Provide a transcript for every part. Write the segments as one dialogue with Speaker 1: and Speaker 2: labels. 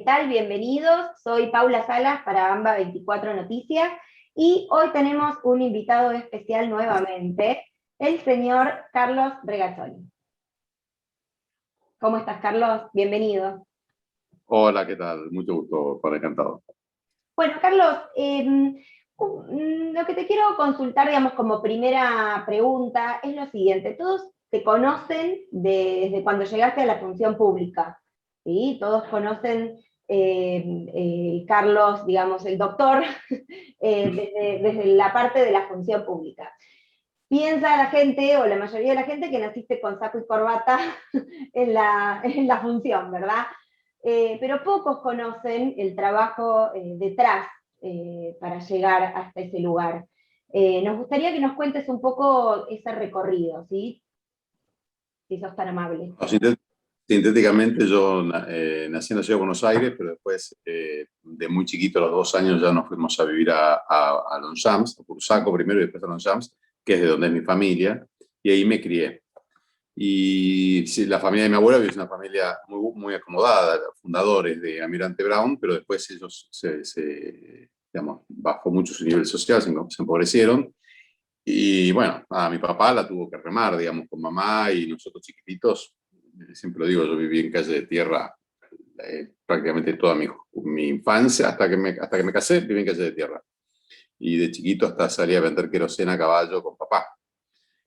Speaker 1: tal? Bienvenidos. Soy Paula Salas para AMBA 24 Noticias y hoy tenemos un invitado especial nuevamente, el señor Carlos Regazzoni. ¿Cómo estás, Carlos? Bienvenido.
Speaker 2: Hola, ¿qué tal? Mucho gusto, para encantado.
Speaker 1: Bueno, Carlos, lo que te quiero consultar, digamos, como primera pregunta es lo siguiente. Todos te conocen desde cuando llegaste a la función pública, ¿sí? Todos conocen Carlos, digamos, el doctor, desde la parte de la función pública. Piensa la gente, o la mayoría de la gente, que naciste con saco y corbata en la función, ¿verdad? Pero pocos conocen el trabajo detrás para llegar hasta ese lugar. Nos gustaría que nos cuentes un poco ese recorrido, ¿sí? Si sos tan amable.
Speaker 2: Sintéticamente, yo nací en la ciudad de Buenos Aires, pero después, de muy chiquito, a los 2 años, ya nos fuimos a vivir a Longchamps, a Bursaco primero y después a Longchamps, que es de donde es mi familia, y ahí me crié. Y sí, la familia de mi abuela es una familia muy acomodada, fundadores de Almirante Brown, pero después ellos digamos, bajó mucho su nivel social, se empobrecieron. Y bueno, a mi papá la tuvo que remar, digamos, con mamá y nosotros chiquititos. Siempre lo digo, yo viví en calle de tierra prácticamente toda mi infancia, hasta que me casé, viví en calle de tierra. Y de chiquito hasta salí a vender querosena a caballo con papá.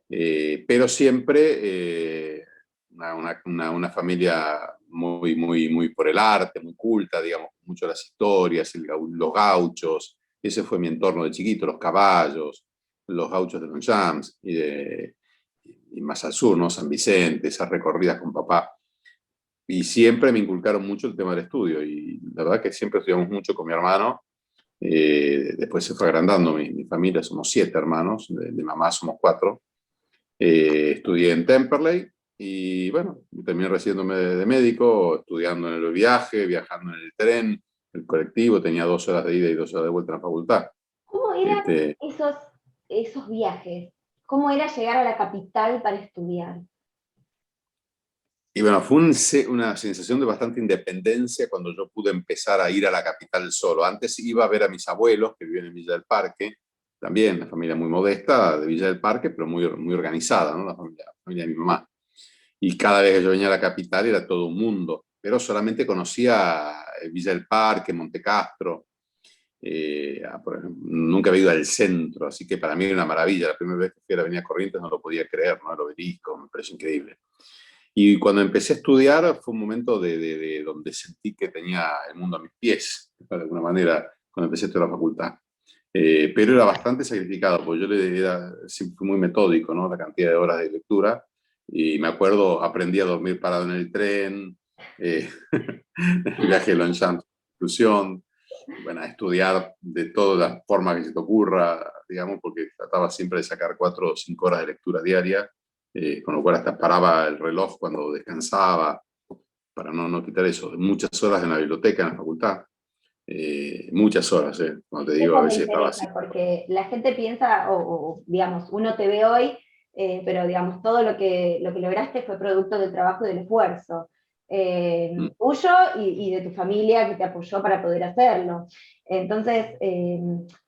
Speaker 2: Pero siempre una familia muy por el arte, muy culta, digamos, mucho las historias, los gauchos. Ese fue mi entorno de chiquito, los caballos, los gauchos de Longchamps y más al sur, ¿no? San Vicente, esas recorridas con papá. Y siempre me inculcaron mucho el tema del estudio. Y la verdad que siempre estudiamos mucho con mi hermano. Después se fue agrandando mi familia, somos 7 hermanos, de mamá somos 4. Estudié en Temperley y bueno, terminé recibiéndome de médico, estudiando en el viaje, viajando en el tren, el colectivo, tenía 2 horas de ida y 2 horas de vuelta en la facultad.
Speaker 1: ¿Cómo eran
Speaker 2: Este,
Speaker 1: esos viajes? ¿Cómo era llegar a la capital para estudiar?
Speaker 2: y bueno, fue una sensación de bastante independencia cuando yo pude empezar a ir a la capital solo. Antes iba a ver a mis abuelos que vivían en Villa del Parque, también una familia muy modesta de Villa del Parque, pero muy organizada, ¿no? La familia de mi mamá. Y cada vez que yo venía a la capital era todo un mundo, pero solamente conocía Villa del Parque, Monte Castro, por ejemplo, nunca había ido al centro, así que para mí era una maravilla. La primera vez que fui a la Avenida Corrientes no lo podía creer, ¿no? El Obelisco, me pareció increíble. Y cuando empecé a estudiar fue un momento de donde sentí que tenía el mundo a mis pies, de alguna manera, cuando empecé a estudiar la facultad. Pero era bastante sacrificado, porque siempre fui muy metódico, ¿no? La cantidad de horas de lectura. Y me acuerdo, aprendí a dormir parado en el tren, el viaje de Longchamps, excursión, bueno, a estudiar de todas las formas que se te ocurra, digamos, porque trataba siempre de sacar 4 o 5 horas de lectura diaria, con lo cual hasta paraba el reloj cuando descansaba, para no quitar eso. Muchas horas en la biblioteca, en la facultad, muchas horas, cuando te digo, a
Speaker 1: Eso me
Speaker 2: veces estaba así.
Speaker 1: interesa, porque la gente piensa, digamos, uno te ve hoy, pero digamos, todo lo que lograste fue producto del trabajo y del esfuerzo tuyo y de tu familia que te apoyó para poder hacerlo. Entonces,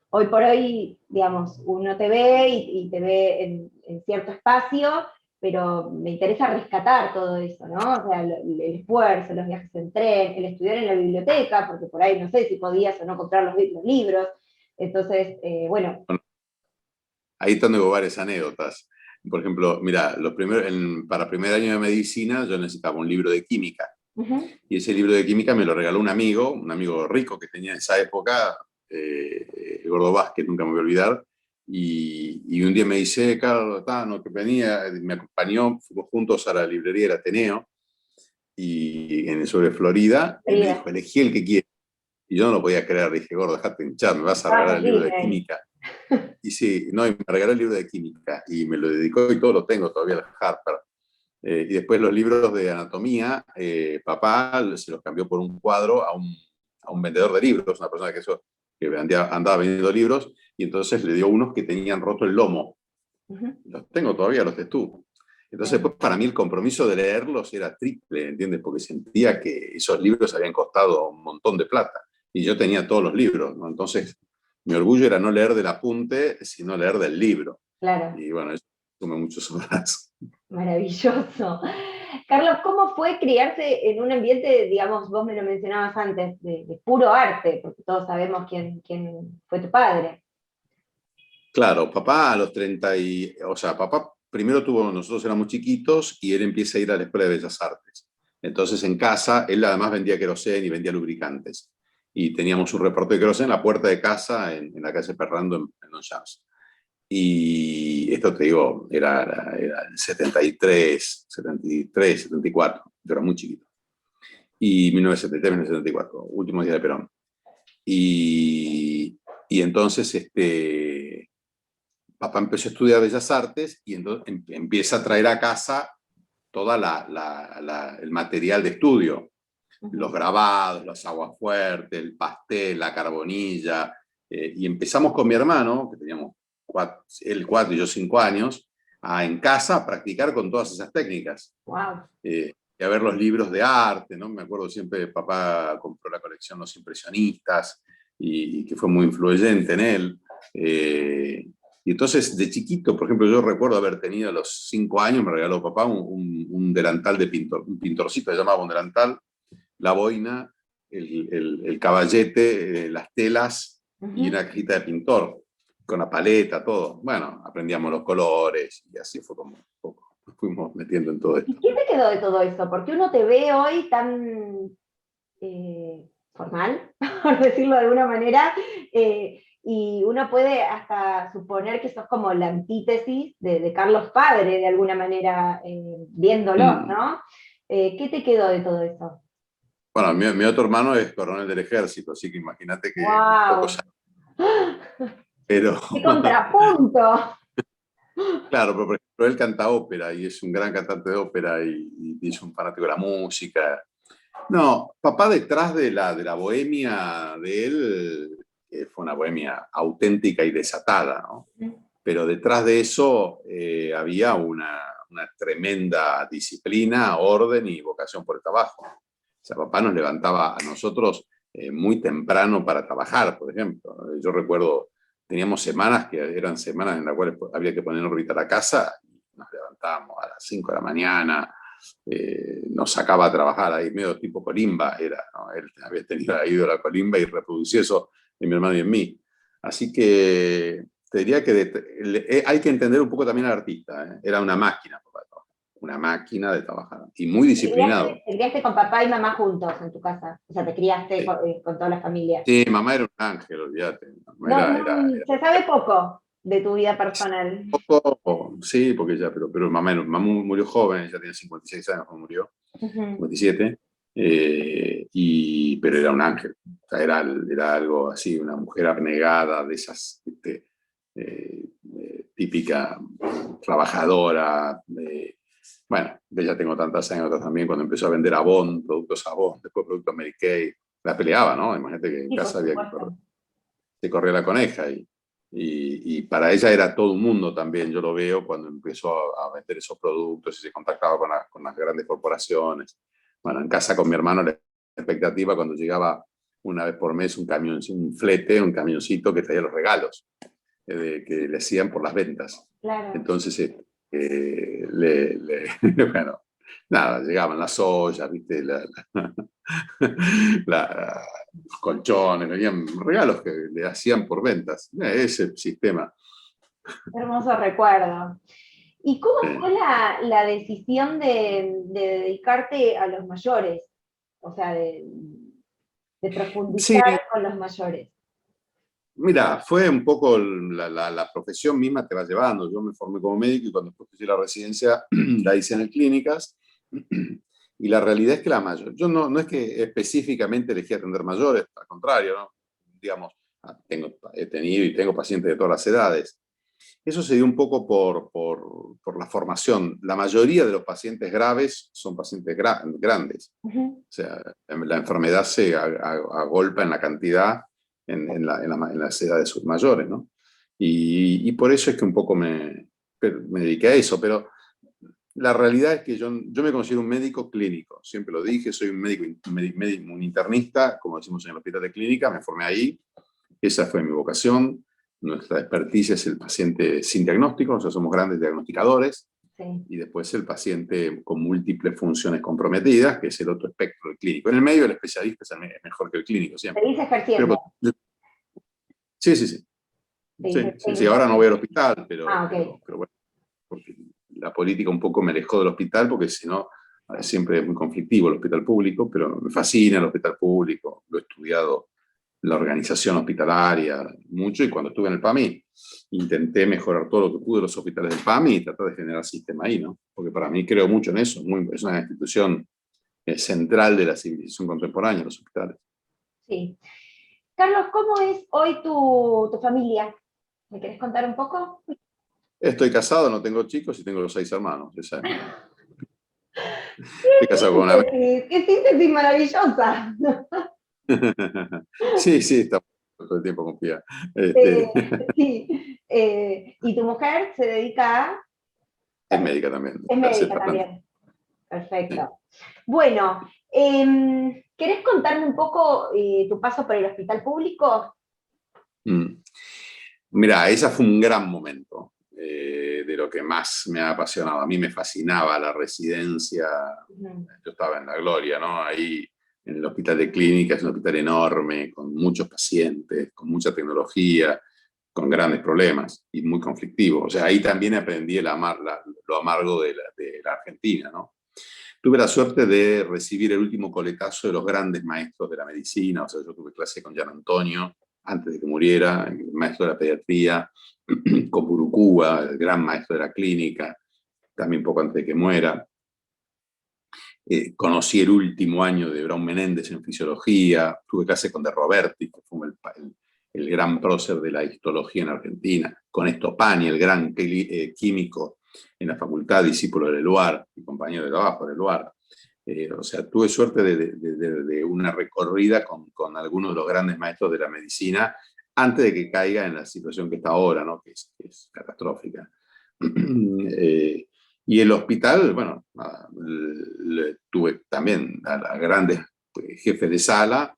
Speaker 1: hoy por hoy, digamos, uno te ve y te ve en cierto espacio, pero me interesa rescatar todo eso, ¿no? O sea, el esfuerzo, los viajes en tren, el estudiar en la biblioteca, porque por ahí no sé si podías o no comprar los libros. Entonces, bueno.
Speaker 2: Ahí tengo varias anécdotas. Por ejemplo, mira, para primer año de medicina yo necesitaba un libro de química. Y ese libro de química me lo regaló un amigo rico que tenía en esa época, el Gordo Vázquez, nunca me voy a olvidar. Y un día me dice, Carlos Tano, que venía, me acompañó, fuimos juntos a la librería del Ateneo, sobre Florida, y me dijo, elegí el que quieras. Y yo no lo podía creer, dije, Gordo, dejate hinchar, me vas a regalar el libro de química. Y sí, no, y me regaló el libro de química, y me lo dedicó, y todo lo tengo todavía, el Harper. Y después los libros de anatomía, papá se los cambió por un cuadro a un vendedor de libros, una persona que andaba vendiendo libros, y entonces le dio unos que tenían roto el lomo. Los tengo todavía, los de tú. Entonces, pues, para mí el compromiso de leerlos era triple, ¿entiendes? Porque sentía que esos libros habían costado un montón de plata. Y yo tenía todos los libros, ¿no? Entonces, mi orgullo era no leer del apunte, sino leer del libro.
Speaker 1: Claro.
Speaker 2: Y bueno, eso tomé muchas horas.
Speaker 1: Maravilloso. Carlos, ¿cómo fue criarse en un ambiente, digamos, vos me lo mencionabas antes, de puro arte? Porque todos sabemos quién fue tu padre.
Speaker 2: Claro, papá a los 30 o sea, papá primero tuvo, nosotros éramos chiquitos y él empieza a ir a la Escuela de Bellas Artes. Entonces en casa, él además vendía querosén y vendía lubricantes. Y teníamos un reparto de querosén en la puerta de casa, en la calle Ferrando, en Longchamps. Y esto te digo, era el 73, 73, 74, yo era muy chiquito. Y 1973, 1974, últimos días de Perón. Y entonces, papá empezó a estudiar Bellas Artes y entonces empieza a traer a casa todo el material de estudio, los grabados, los aguafuertes, el pastel, la carbonilla, y empezamos con mi hermano, que teníamos él 4 y yo 5 años, en casa a practicar con todas esas técnicas.
Speaker 1: Wow.
Speaker 2: Y a ver los libros de arte, ¿no? Me acuerdo siempre, papá compró la colección Los Impresionistas, y que fue muy influyente en él. Y entonces, de chiquito, por ejemplo, yo recuerdo haber tenido a los 5 años, me regaló papá un delantal de pintor, un pintorcito, se llamaba un delantal, la boina, el caballete, las telas y una cajita de pintor, con la paleta, todo. Bueno, aprendíamos los colores y así fue como un poco nos fuimos metiendo en todo
Speaker 1: ¿Y
Speaker 2: esto.
Speaker 1: qué te quedó de todo eso? Porque uno te ve hoy tan formal, por decirlo de alguna manera, y uno puede hasta suponer que sos como la antítesis de Carlos Padre, de alguna manera, viéndolo, ¿no? ¿Qué te quedó de todo eso?
Speaker 2: Bueno, mi otro hermano es coronel del ejército, así que imagínate que un poco
Speaker 1: ¡Wow!
Speaker 2: ya. Pero,
Speaker 1: ¡Qué contrapunto!
Speaker 2: claro, pero por ejemplo, él canta ópera y es un gran cantante de ópera y es un fanático de la música. No, papá detrás de la bohemia de él, fue una bohemia auténtica y desatada, ¿no? Pero detrás de eso había una tremenda disciplina, orden y vocación por el trabajo. O sea, papá nos levantaba a nosotros muy temprano para trabajar, por ejemplo. Yo recuerdo, teníamos semanas que eran semanas en las cuales había que poner en órbita la casa, y nos levantábamos a las 5 de la mañana, nos sacaba a trabajar ahí, medio tipo colimba era, ¿no? Él había ido a la colimba y reprodució eso en mi hermano y en mí. Así que te diría que hay que entender un poco también al artista, ¿eh? Era una máquina, papá, una máquina de trabajar y muy disciplinado.
Speaker 1: Te criaste con papá y mamá juntos en tu casa? O sea, te criaste
Speaker 2: Sí,
Speaker 1: con toda la familia.
Speaker 2: sí, mamá era un ángel, olvídate.
Speaker 1: No,
Speaker 2: Era
Speaker 1: se sabe poco de tu vida personal.
Speaker 2: poco, sí, porque ya, pero mamá murió joven, ya tenía 56 años cuando murió,
Speaker 1: Ujú.
Speaker 2: 57, pero era un ángel. O sea, era algo así, una mujer abnegada, de esas, típica trabajadora. Bueno, de ella tengo tantas anécdotas también, cuando empezó a vender Avon, productos Avon, después productos Mary Kay, la peleaba, ¿no? Imagínate que en
Speaker 1: Sí, por
Speaker 2: casa había que
Speaker 1: supuesto.
Speaker 2: se corría la coneja y para ella era todo un mundo también. Yo lo veo cuando empezó a vender esos productos y se contactaba con las grandes corporaciones. Bueno, en casa con mi hermano la expectativa cuando llegaba una vez por mes un camión, un flete, un camioncito que traía los regalos que le hacían por las ventas.
Speaker 1: Claro.
Speaker 2: Entonces, bueno, nada, llegaban las ollas, ¿viste? Los colchones, venían regalos que le hacían por ventas. Ese sistema.
Speaker 1: Hermoso recuerdo. ¿Y cómo
Speaker 2: Eh,
Speaker 1: fue la decisión de dedicarte a los mayores? O sea, de
Speaker 2: sí,
Speaker 1: profundizar con los mayores.
Speaker 2: mira, fue un poco la profesión misma te va llevando. Yo me formé como médico y cuando después hice la residencia la hice en clínicas. Y la realidad es que la mayor, yo no es que específicamente elegí atender mayores, al contrario, ¿no? Digamos, he tenido y tengo pacientes de todas las edades. Eso se dio un poco por la formación. La mayoría de los pacientes graves son pacientes grandes.
Speaker 1: Ujú.
Speaker 2: O sea, la enfermedad se agolpa en la cantidad en las edades mayores, ¿no? Y por eso es que un poco me dediqué a eso, pero la realidad es que yo me considero un médico clínico, siempre lo dije, soy un médico, un internista, como decimos en el hospital de clínica, me formé ahí, esa fue mi vocación. Nuestra experticia es el paciente sin diagnóstico, o sea, somos grandes diagnosticadores,
Speaker 1: Sí.
Speaker 2: y después el paciente con múltiples funciones comprometidas, que es el otro espectro del clínico. En el medio el especialista es mejor que el clínico siempre.
Speaker 1: Seguís ejerciendo.
Speaker 2: Sí, sí, sí. Sí, ahora no voy al hospital,
Speaker 1: Ah,
Speaker 2: pero
Speaker 1: ok.
Speaker 2: bueno, porque la política un poco me alejó del hospital, porque si no, siempre es muy conflictivo el hospital público, pero me fascina el hospital público, lo he estudiado, la organización hospitalaria, mucho, y cuando estuve en el PAMI, intenté mejorar todo lo que pude los hospitales del PAMI y tratar de generar sistema ahí, ¿no? Porque para mí creo mucho en eso, es una institución central de la civilización contemporánea, los hospitales.
Speaker 1: Sí. Carlos, ¿cómo es hoy tu familia? ¿Me querés contar un poco?
Speaker 2: Estoy casado, no tengo chicos y tengo los 6 hermanos, esa es Estoy casado con una...
Speaker 1: ¡Qué síntesis maravillosa!
Speaker 2: Sí, sí, está todo el tiempo con Pía.
Speaker 1: Eh, sí. ¿Y tu mujer se dedica a...?
Speaker 2: Es médica también,
Speaker 1: Es
Speaker 2: hace
Speaker 1: médica
Speaker 2: tratamiento.
Speaker 1: también.
Speaker 2: Sí.
Speaker 1: Perfecto. Bueno, ¿querés contarme un poco tu paso por el hospital público?
Speaker 2: Mm. Mira, ese fue un gran momento de lo que más me ha apasionado. A mí me fascinaba la residencia. Yo estaba en La Gloria, ¿no? Ahí en el hospital de clínica, es un hospital enorme, con muchos pacientes, con mucha tecnología, con grandes problemas y muy conflictivo. O sea, ahí también aprendí lo amargo de la Argentina, ¿no? Tuve la suerte de recibir el último coletazo de los grandes maestros de la medicina. O sea, yo tuve clase con Gian Antonio antes de que muriera, el maestro de la pediatría, con Purucúa, el gran maestro de la clínica, también poco antes de que muera. Conocí el último año de Braun Menéndez en fisiología, tuve clase con De Roberti, que fue el gran prócer de la histología en Argentina, con Estopani, el gran químico en la facultad, discípulo de Leluar y compañero de trabajo de Leluar. O sea, tuve suerte de una recorrida con algunos de los grandes maestros de la medicina antes de que caiga en la situación que está ahora, ¿no? que es catastrófica. Y el hospital, bueno, tuve también a grandes jefes de sala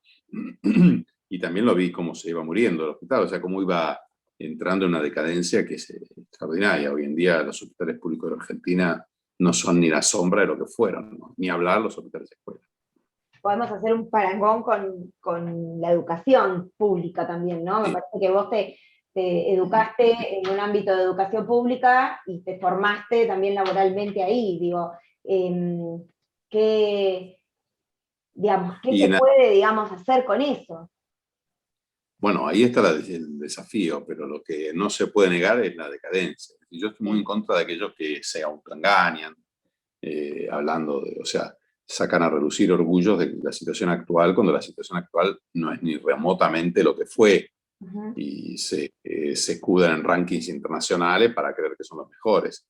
Speaker 2: y también lo vi cómo se iba muriendo el hospital, o sea, cómo iba entrando en una decadencia que es extraordinaria. Hoy en día los hospitales públicos de Argentina no son ni la sombra de lo que fueron, ¿no? Ni hablar los hospitales de escuela.
Speaker 1: Podemos hacer un parangón con la educación pública también, ¿no? Me
Speaker 2: Sí.
Speaker 1: parece que vos te educaste en un ámbito de educación pública y te formaste también laboralmente ahí. Digo, ¿qué, digamos, qué
Speaker 2: Y
Speaker 1: se puede, digamos, hacer con eso?
Speaker 2: bueno, ahí está el desafío, pero lo que no se puede negar es la decadencia. Y yo estoy muy en contra de aquellos que se autoengañan, hablando de, o sea, sacan a relucir orgullos de la situación actual cuando la situación actual no es ni remotamente lo que fue, y se escudan en rankings internacionales para creer que son los mejores,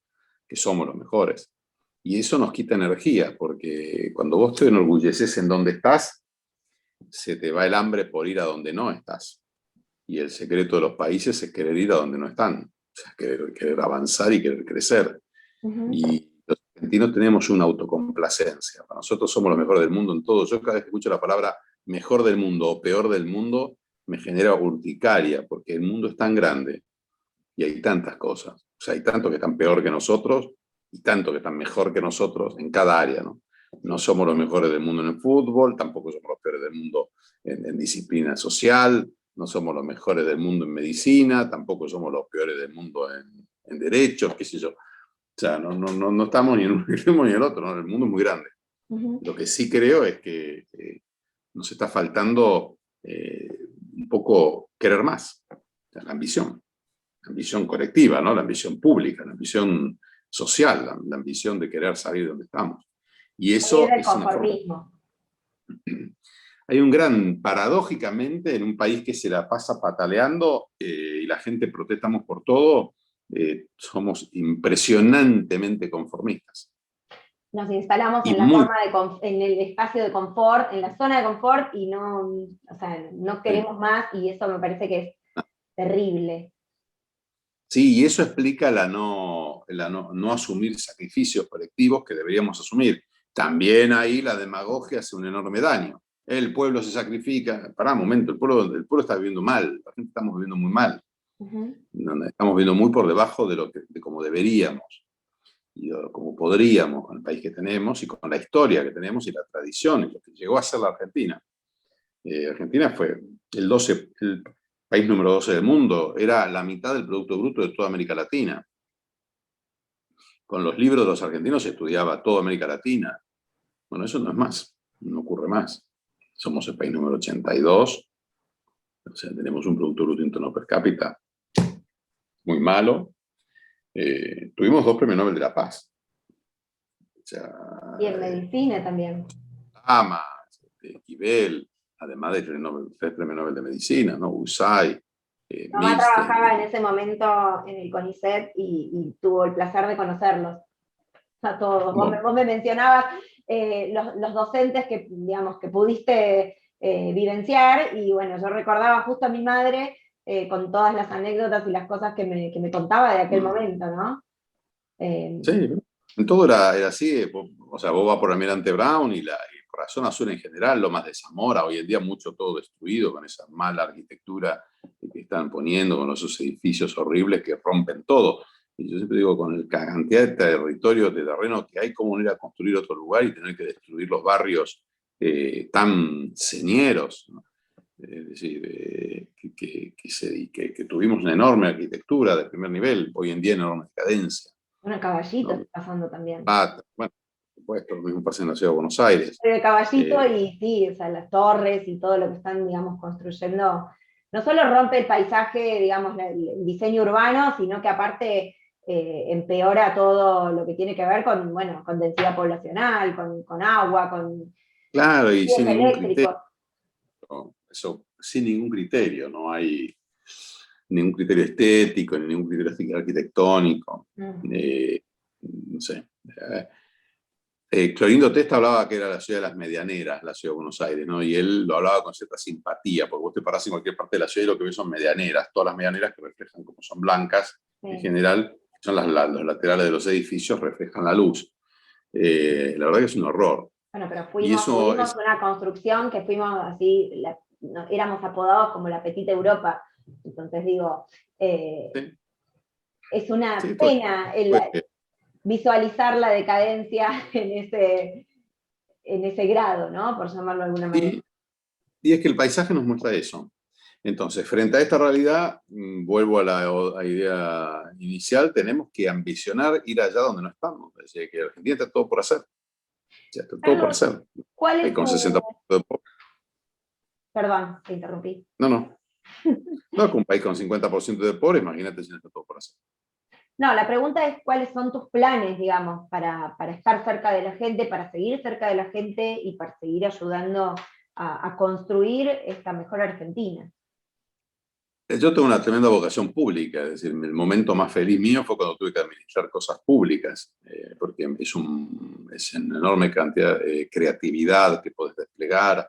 Speaker 2: que somos los mejores. Y eso nos quita energía, porque cuando vos te enorgulleces en donde estás, se te va el hambre por ir a donde no estás. Y el secreto de los países es querer ir a donde no están, o sea, querer avanzar y querer crecer. Y los argentinos tenemos una autocomplacencia. Para nosotros somos los mejores del mundo en todo. Yo cada vez que escucho la palabra mejor del mundo o peor del mundo, me genera urticaria, porque el mundo es tan grande y hay tantas cosas. O sea, hay tantos que están peor que nosotros y tantos que están mejor que nosotros en cada área, ¿no? No somos los mejores del mundo en el fútbol, tampoco somos los peores del mundo en disciplina social, no somos los mejores del mundo en medicina, tampoco somos los peores del mundo en derechos, qué sé yo. O sea, no estamos ni en un extremo ni en el otro, ¿no? El mundo es muy grande. Lo que sí creo es que nos está faltando un poco querer más, o sea, la ambición colectiva, ¿no? La ambición pública, la ambición social, la ambición de querer salir de donde estamos. Y
Speaker 1: Salir
Speaker 2: eso
Speaker 1: del
Speaker 2: es una forma...
Speaker 1: conformismo.
Speaker 2: Hay un gran, paradójicamente, en un país que se la pasa pataleando y la gente protestamos por todo, somos impresionantemente conformistas.
Speaker 1: Nos instalamos
Speaker 2: Y
Speaker 1: en la
Speaker 2: muy...
Speaker 1: forma en el espacio de confort, en la zona de confort y no, o sea, no
Speaker 2: Sí.
Speaker 1: queremos más y eso me parece que es terrible.
Speaker 2: Sí, y eso explica no asumir sacrificios colectivos que deberíamos asumir. También ahí la demagogia hace un enorme daño. El pueblo se sacrifica. Pará un momento, el pueblo está viviendo mal, la gente estamos viviendo muy mal. Estamos viviendo muy por debajo de como deberíamos, y como podríamos con el país que tenemos y con la historia que tenemos y la tradición y lo que llegó a ser la Argentina. Argentina fue el país número 12 del mundo, era la mitad del Producto Bruto de toda América Latina. Con los libros de los argentinos se estudiaba toda América Latina. Bueno, eso no es más, no ocurre más. Somos el país número 82, o sea, tenemos un Producto Bruto Interno per cápita muy malo. Tuvimos 2 premios Nobel de la Paz. O sea,
Speaker 1: Y en medicina también.
Speaker 2: Ama, Esquivel, además de 3 premios Nobel de Medicina, ¿no? Usay,
Speaker 1: Mamá trabajaba en ese momento en el CONICET y tuvo el placer de conocerlos a todos. Vos me mencionabas los docentes que, digamos, que pudiste vivenciar, y bueno, yo recordaba justo a mi madre con todas las anécdotas y las cosas que me contaba de aquel momento, ¿no?
Speaker 2: Sí, en todo era así. O sea, vos vas por Almirante Brown y por la zona sur en general, Lomas de Zamora, hoy en día mucho todo destruido con esa mala arquitectura que están poniendo, con esos edificios horribles que rompen todo. Y yo siempre digo, con la cantidad de territorio, de terreno que hay, cómo ir a construir otro lugar y tener que destruir los barrios tan señeros, ¿no? Es decir, que tuvimos una enorme arquitectura de primer nivel, hoy en día enorme decadencia.
Speaker 1: Bueno, Caballito
Speaker 2: ¿No?
Speaker 1: está pasando también.
Speaker 2: Bueno, por supuesto, lo mismo pasa en la ciudad de Buenos Aires.
Speaker 1: De Caballito y sí, o sea, las torres y todo lo que están, digamos, construyendo, no solo rompe el paisaje, digamos, el diseño urbano, sino que aparte empeora todo lo que tiene que ver con, bueno, con densidad poblacional, con agua, con
Speaker 2: Claro, y sin ningún
Speaker 1: eléctricos.
Speaker 2: criterio. Eso, sin ningún criterio, no hay ningún criterio estético, ni ningún criterio arquitectónico. No sé. Clorindo Testa hablaba que era la ciudad de las medianeras, la ciudad de Buenos Aires, ¿no? Y él lo hablaba con cierta simpatía, porque vos te parás en cualquier parte de la ciudad y lo que ves son medianeras, todas las medianeras que reflejan, como son blancas, en general, son los laterales de los edificios, reflejan la luz. La verdad que es un horror.
Speaker 1: Bueno, pero tuvimos una construcción que fuimos así, éramos apodados como la Petita Europa. Entonces digo,
Speaker 2: sí.
Speaker 1: Es una pena visualizar la decadencia en ese grado, ¿no? Por llamarlo de alguna manera.
Speaker 2: Y es que el paisaje nos muestra eso. Entonces, frente a esta realidad, vuelvo a la idea inicial, tenemos que ambicionar ir allá donde no estamos. Es decir, que Argentina está todo por hacer. Ya está todo por hacer.
Speaker 1: ¿Cuál es
Speaker 2: con 60% de pobres.
Speaker 1: Perdón, te interrumpí.
Speaker 2: No, con un país con 50% de pobres, imagínate si no está todo por hacer.
Speaker 1: No, la pregunta es cuáles son tus planes, digamos, para estar cerca de la gente, para seguir cerca de la gente y para seguir ayudando a construir esta mejor Argentina.
Speaker 2: Yo tengo una tremenda vocación pública, es decir, el momento más feliz mío fue cuando tuve que administrar cosas públicas, porque es una enorme cantidad de creatividad que puedes desplegar.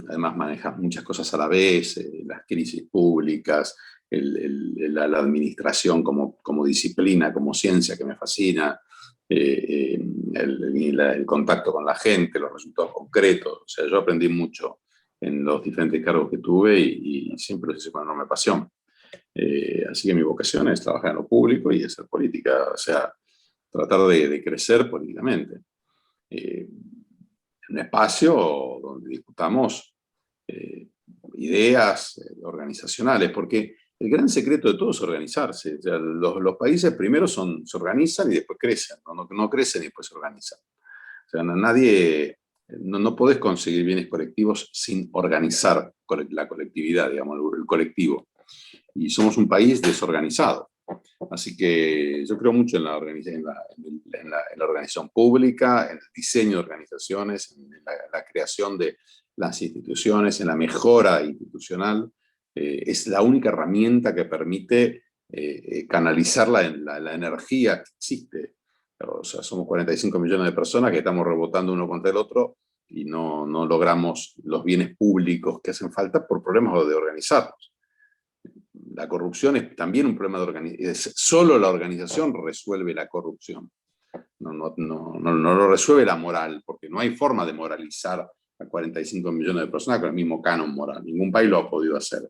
Speaker 2: Además manejas muchas cosas a la vez, las crisis públicas, la administración como disciplina, como ciencia que me fascina, el contacto con la gente, los resultados concretos. O sea, yo aprendí mucho en los diferentes cargos que tuve y siempre lo hice con enorme pasión. Así que mi vocación es trabajar en lo público y hacer política, o sea, tratar de crecer políticamente. Un espacio donde discutamos ideas organizacionales, porque el gran secreto de todo es organizarse. O sea, los países primero se organizan y después crecen, no crecen y después se organizan. O sea, no podés conseguir bienes colectivos sin organizar la colectividad, digamos, el colectivo. Y somos un país desorganizado. Así que yo creo mucho en la organización pública, en el diseño de organizaciones, en la creación de las instituciones, en la mejora institucional. Es la única herramienta que permite canalizar la energía que existe. O sea, somos 45 millones de personas que estamos rebotando uno contra el otro y no logramos los bienes públicos que hacen falta por problemas de organizarnos. la corrupción es también un problema de organización. Solo la organización resuelve la corrupción. No lo resuelve la moral, porque no hay forma de moralizar a 45 millones de personas con el mismo canon moral. Ningún país lo ha podido hacer.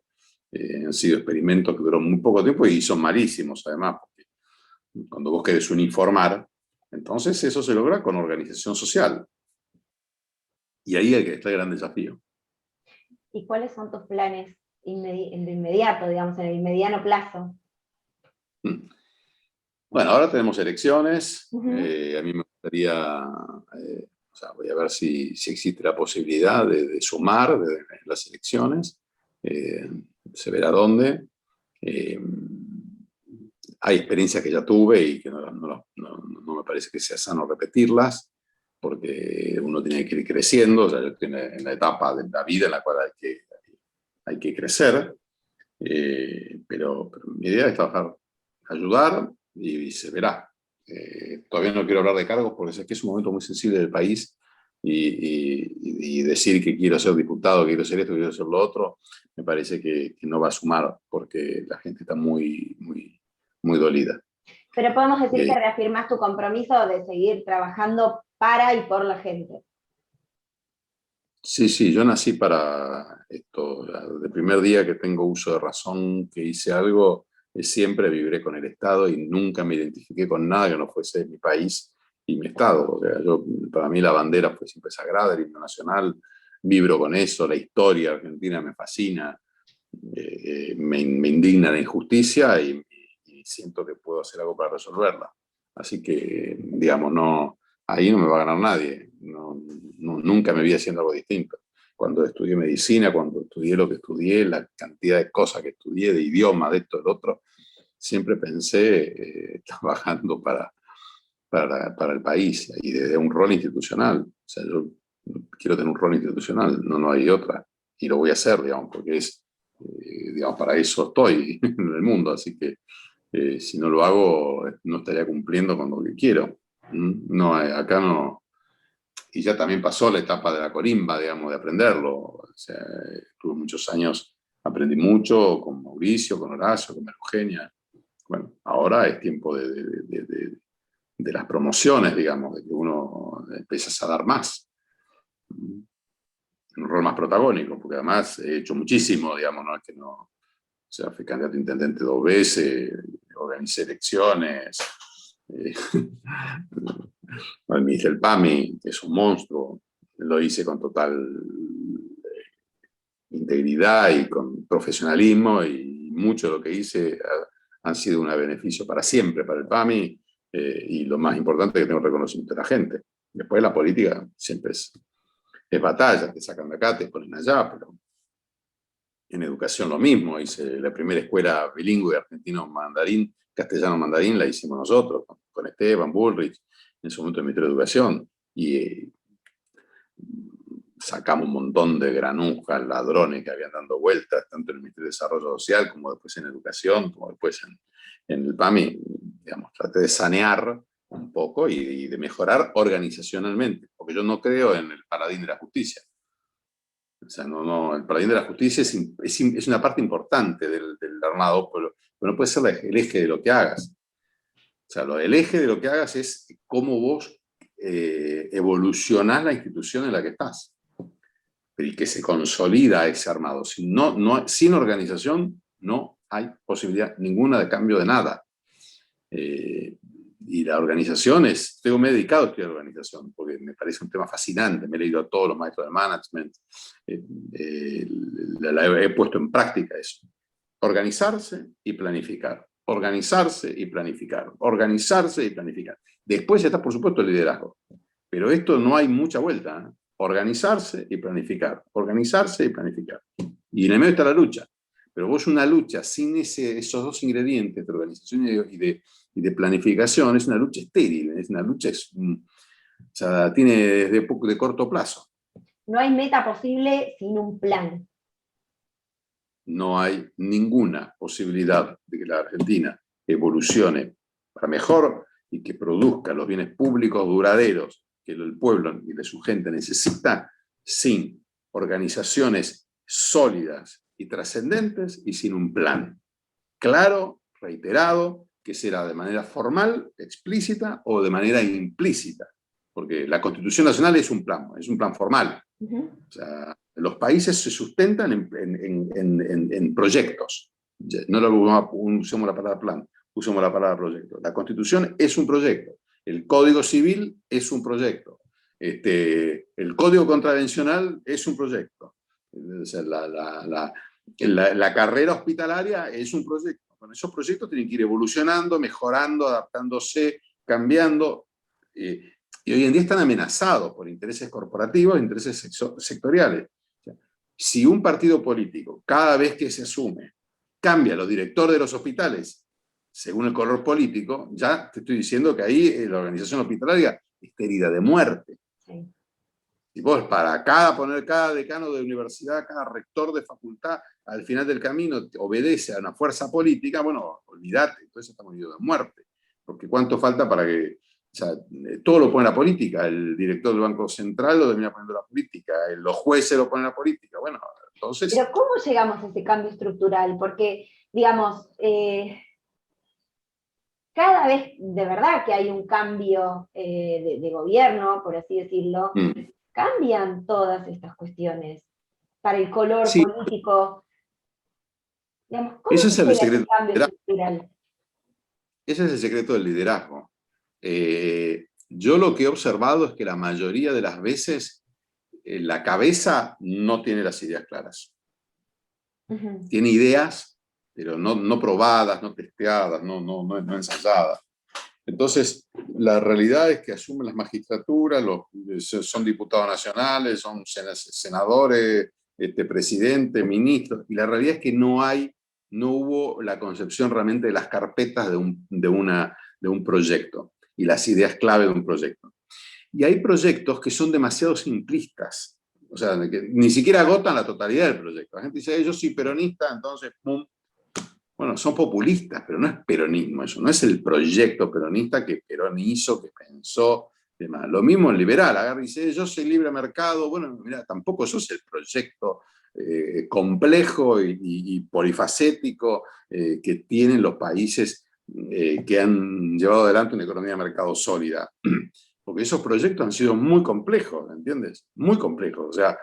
Speaker 2: Han sido experimentos que duran muy poco tiempo y son malísimos, además, porque cuando vos querés uniformar, entonces eso se logra con organización social. Y ahí está el gran desafío.
Speaker 1: ¿Y cuáles son tus planes en lo inmediato, digamos, en el mediano plazo?
Speaker 2: Bueno, ahora tenemos elecciones.
Speaker 1: Uh-huh.
Speaker 2: A mí me gustaría, o sea, voy a ver si existe la posibilidad de sumar de las elecciones. Se verá dónde. Hay experiencias que ya tuve y que no me parece que sea sano repetirlas, porque uno tiene que ir creciendo. O sea, yo estoy en la etapa de la vida en la cual hay que crecer, pero mi idea es trabajar, ayudar y se verá. Todavía no quiero hablar de cargos porque sé que es un momento muy sensible del país y decir que quiero ser diputado, que quiero ser esto, que quiero ser lo otro, me parece que no va a sumar porque la gente está muy dolida.
Speaker 1: Pero podemos decir que reafirmas tu compromiso de seguir trabajando para y por la gente.
Speaker 2: Sí, yo nací para esto. Desde el primer día que tengo uso de razón, que hice algo, siempre vibré con el Estado y nunca me identifiqué con nada que no fuese mi país y mi Estado. O sea, para mí la bandera fue siempre sagrada, el himno nacional, vibro con eso, la historia argentina me fascina, me indigna la injusticia y siento que puedo hacer algo para resolverla. Así que, digamos, ahí no me va a ganar nadie. Nunca me vi haciendo algo distinto. Cuando estudié medicina, cuando estudié lo que estudié, la cantidad de cosas que estudié, de idiomas, de esto, del otro, siempre pensé trabajando para el país y desde un rol institucional. O sea, yo quiero tener un rol institucional, no hay otra. Y lo voy a hacer, digamos, porque digamos, para eso estoy en el mundo. Así que si no lo hago, no estaría cumpliendo con lo que quiero. No, acá no. Y ya también pasó la etapa de la colimba, digamos, de aprenderlo. O sea, tuve muchos años, aprendí mucho con Mauricio, con Horacio, con Eugenia. Bueno, ahora es tiempo de las promociones, digamos, de que uno empieza a dar más. Un rol más protagónico, porque además he hecho muchísimo, digamos, no es que no. O sea, fui candidato a intendente 2 veces, organicé elecciones. El ministro del PAMI, que es un monstruo, lo hice con total integridad y con profesionalismo, y mucho de lo que hice han sido un beneficio para siempre para el PAMI, y lo más importante es que tengo reconocimiento de la gente. Después la política siempre es batalla, te sacan de acá, te ponen allá, pero en educación lo mismo. Hice la primera escuela bilingüe argentino-mandarín, castellano-mandarín, la hicimos nosotros, con Esteban Bullrich, en su momento el Ministerio de Educación, y sacamos un montón de granujas, ladrones que habían dando vueltas, tanto en el Ministerio de Desarrollo Social, como después en Educación, como después en el PAMI. Digamos, traté de sanear un poco y de mejorar organizacionalmente, porque yo no creo en el paladín de la justicia. O sea, el paladín de la justicia es una parte importante del armado, pero no puede ser el eje de lo que hagas. O sea, el eje de lo que hagas es cómo vos evolucionás la institución en la que estás y que se consolida ese armado. Sin organización no hay posibilidad ninguna de cambio de nada. Y la organización me he dedicado a estudiar organización, porque me parece un tema fascinante. Me he leído a todos los maestros de management, he puesto en práctica eso. Organizarse y planificar. Organizarse y planificar. Organizarse y planificar. Después está, por supuesto, el liderazgo. Pero esto no hay mucha vuelta, ¿eh? Organizarse y planificar. Organizarse y planificar. Y en el medio está la lucha. Pero vos una lucha sin esos dos ingredientes de organización y de planificación es una lucha estéril, es una lucha, o sea, tiene de corto plazo.
Speaker 1: No hay meta posible sin un plan.
Speaker 2: No hay ninguna posibilidad de que la Argentina evolucione para mejor y que produzca los bienes públicos duraderos que el pueblo y de su gente necesita sin organizaciones sólidas y trascendentes y sin un plan. claro, reiterado, que será de manera formal, explícita o de manera implícita. Porque la Constitución Nacional es un plan formal. O sea, los países se sustentan en proyectos. No usemos la palabra plan, usemos la palabra proyecto. La Constitución es un proyecto. El Código Civil es un proyecto. El Código Contravencional es un proyecto. O sea, la carrera hospitalaria es un proyecto. Bueno, esos proyectos tienen que ir evolucionando, mejorando, adaptándose, cambiando. Y hoy en día están amenazados por intereses corporativos, intereses sectoriales. O sea, si un partido político, cada vez que se asume, cambia los directores de los hospitales según el color político, ya te estoy diciendo que ahí la organización hospitalaria está herida de muerte. Sí. Si vos poner cada decano de universidad, cada rector de facultad, al final del camino obedece a una fuerza política, bueno, olvídate, entonces estamos heridos de muerte. Porque ¿cuánto falta para que... O sea, todo lo pone la política, el director del Banco Central lo termina poniendo la política, los jueces lo ponen la política, bueno, entonces...
Speaker 1: Pero ¿cómo llegamos a ese cambio estructural? Porque, digamos, cada vez de verdad que hay un cambio de gobierno, por así decirlo, cambian todas estas cuestiones para el color político. Digamos, ¿cómo
Speaker 2: ese es el
Speaker 1: llega ese cambio estructural?
Speaker 2: Ese es el secreto del liderazgo. Yo lo que he observado es que la mayoría de las veces la cabeza no tiene las ideas claras. Tiene ideas, pero no probadas, no testeadas, no ensayadas. Entonces, la realidad es que asumen las magistraturas, son diputados nacionales, son senadores, presidentes, ministros, y la realidad es que no hubo la concepción realmente de las carpetas de un proyecto y las ideas clave de un proyecto. Y hay proyectos que son demasiado simplistas, o sea, que ni siquiera agotan la totalidad del proyecto. La gente dice, yo soy peronista, entonces, ¡pum! Bueno, son populistas, pero no es peronismo eso, no es el proyecto peronista que Perón hizo, que pensó, demás. Lo mismo el liberal, agarra y dice, yo soy libre mercado, bueno, mira, tampoco eso es el proyecto complejo y polifacético que tienen los países que han llevado adelante una economía de mercado sólida. Porque esos proyectos han sido muy complejos, ¿entiendes? Muy complejos. O sea,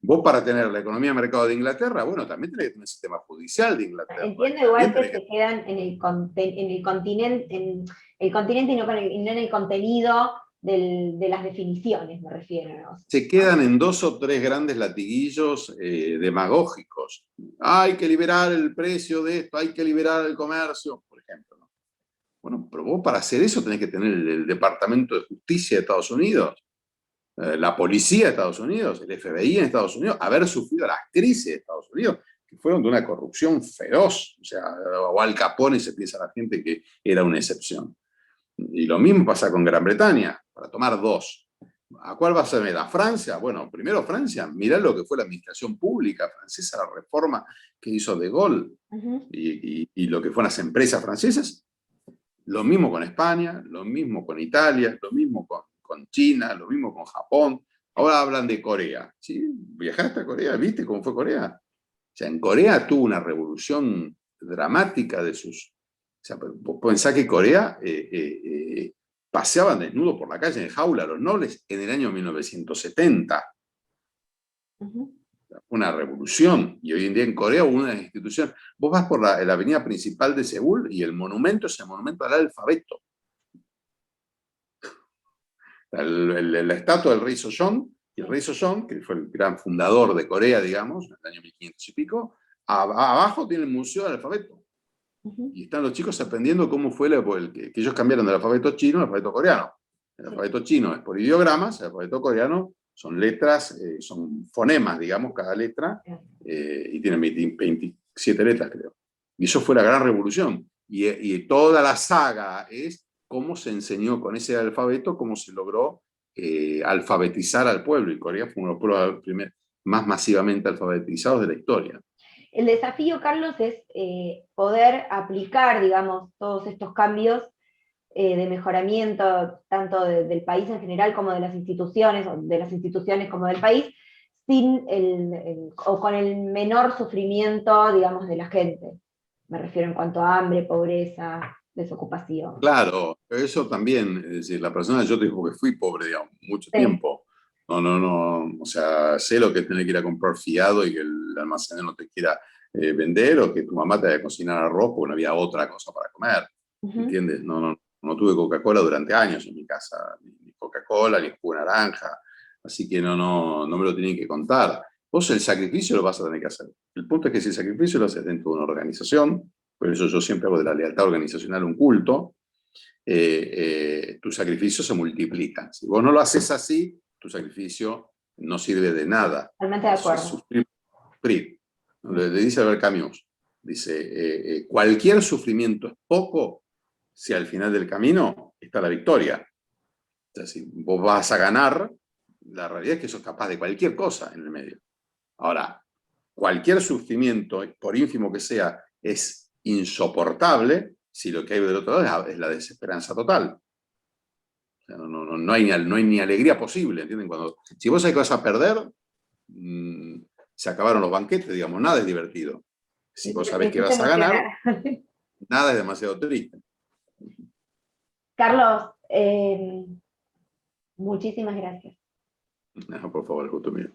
Speaker 2: vos para tener la economía de mercado de Inglaterra, bueno, también tenés que tener el sistema judicial de Inglaterra.
Speaker 1: Entiendo igual que se quedan en el continente y no en el contenido de las definiciones, me refiero, ¿no?
Speaker 2: Se quedan en 2 o 3 grandes latiguillos demagógicos. Hay que liberar el precio de esto, hay que liberar el comercio, por ejemplo. ¿No? Bueno, pero vos para hacer eso tenés que tener el Departamento de Justicia de Estados Unidos, la Policía de Estados Unidos, el FBI en Estados Unidos, haber sufrido las crisis de Estados Unidos, que fueron de una corrupción feroz. O sea, o Al Capone se piensa la gente que era una excepción. Y lo mismo pasa con Gran Bretaña, para tomar 2. ¿A cuál vas a ver? ¿A Francia? Bueno, primero Francia, mirá lo que fue la administración pública francesa, la reforma que hizo De Gaulle, y lo que fueron las empresas francesas. Lo mismo con España, lo mismo con Italia, lo mismo con China, lo mismo con Japón. Ahora hablan de Corea. ¿Sí? ¿Viajaste a Corea? ¿Viste cómo fue Corea? O sea, en Corea tuvo una revolución dramática de sus... O sea, pensá que Corea paseaban desnudos por la calle en jaula a los nobles en el año 1970. Una revolución. Y hoy en día en Corea hubo una institución. Vos vas por la avenida principal de Seúl y el monumento es el monumento al alfabeto. La estatua del rey Sejong, y el rey Sejong, que fue el gran fundador de Corea, digamos, en el año 1500 y pico, abajo tiene el museo del alfabeto. Y están los chicos aprendiendo cómo fue que ellos cambiaron del alfabeto chino al alfabeto coreano. El alfabeto chino es por ideogramas, el alfabeto coreano son letras, son fonemas, digamos, cada letra, y tienen 27 letras, creo. Y eso fue la gran revolución. Y toda la saga es cómo se enseñó con ese alfabeto, cómo se logró alfabetizar al pueblo. Y Corea fue uno de los pueblos más masivamente alfabetizados de la historia.
Speaker 1: El desafío, Carlos, es poder aplicar, digamos, todos estos cambios de mejoramiento, tanto del país en general como de las instituciones como del país, sin o con el menor sufrimiento, digamos, de la gente. Me refiero en cuanto a hambre, pobreza, desocupación.
Speaker 2: Claro, pero eso también, es decir, la persona, yo te digo que fui pobre, digamos, mucho
Speaker 1: Sí.
Speaker 2: tiempo. No, o sea, sé lo que es tener que ir a comprar fiado y que el almacenero no te quiera vender, o que tu mamá te vaya a cocinar arroz porque no había otra cosa para comer,
Speaker 1: Ujú.
Speaker 2: ¿entiendes? No tuve Coca-Cola durante años en mi casa, ni Coca-Cola, ni jugo de naranja, así que no me lo tienen que contar. Vos el sacrificio lo vas a tener que hacer. El punto es que si el sacrificio lo haces dentro de una organización, por eso yo siempre hago de la lealtad organizacional un culto, tu sacrificio se multiplica. Si vos no lo haces así, tu sacrificio no sirve de nada.
Speaker 1: Totalmente de
Speaker 2: Eso es
Speaker 1: acuerdo.
Speaker 2: sufrir. Le dice Albert Camus, dice, cualquier sufrimiento es poco si al final del camino está la victoria. O sea, si vos vas a ganar, la realidad es que sos capaz de cualquier cosa en el medio. Ahora, cualquier sufrimiento, por ínfimo que sea, es insoportable si lo que hay del otro lado es la desesperanza total. O sea, no hay ni alegría posible, ¿entienden? Si vos sabés que vas a perder, se acabaron los banquetes, digamos, nada es divertido. Si vos
Speaker 1: Me
Speaker 2: sabés que
Speaker 1: hiciste
Speaker 2: vas a ganar,
Speaker 1: emocionar.
Speaker 2: nada es demasiado triste.
Speaker 1: Carlos, muchísimas gracias.
Speaker 2: No, por favor, justo mío.